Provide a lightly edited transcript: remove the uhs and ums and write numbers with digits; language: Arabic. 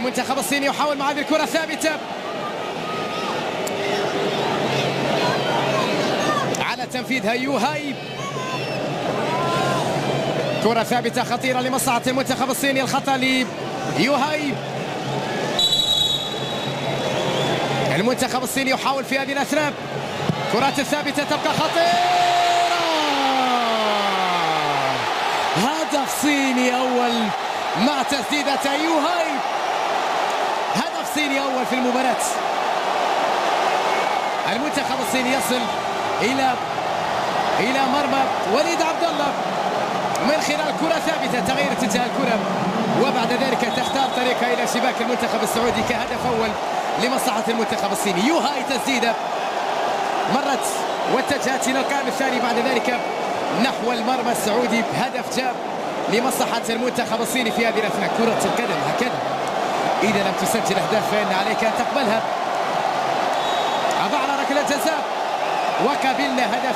المنتخب الصيني يحاول مع هذه الكرة ثابتة على تنفيذها يوهاي. كرة ثابتة خطيرة لمصلحة المنتخب الصيني. الخطأ ليوهاي. المنتخب الصيني يحاول في هذه الأثناء. كرات الثابتة تبقى خطيرة. هدف صيني أول مع تسديدة يوهاي. هدف صيني أول في المباراة. المنتخب الصيني يصل إلى مرمى وليد عبد الله من خلال كرة ثابتة تغير اتجاه الكرة، وبعد ذلك تختار طريقها إلى شباك المنتخب السعودي كهدف أول لمصلحة المنتخب الصيني. يوهاي تسديدة مرت واتجهت إلى القائم الثاني، بعد ذلك نحو المرمى السعودي. هدف جاب لمصلحة المنتخب الصيني في هذه الأثناء. كرة القدم هكذا إذا لم تسجل أهداف فإن عليك أن تقبلها. أضعنا ركلة جزاء وقبلنا هدف.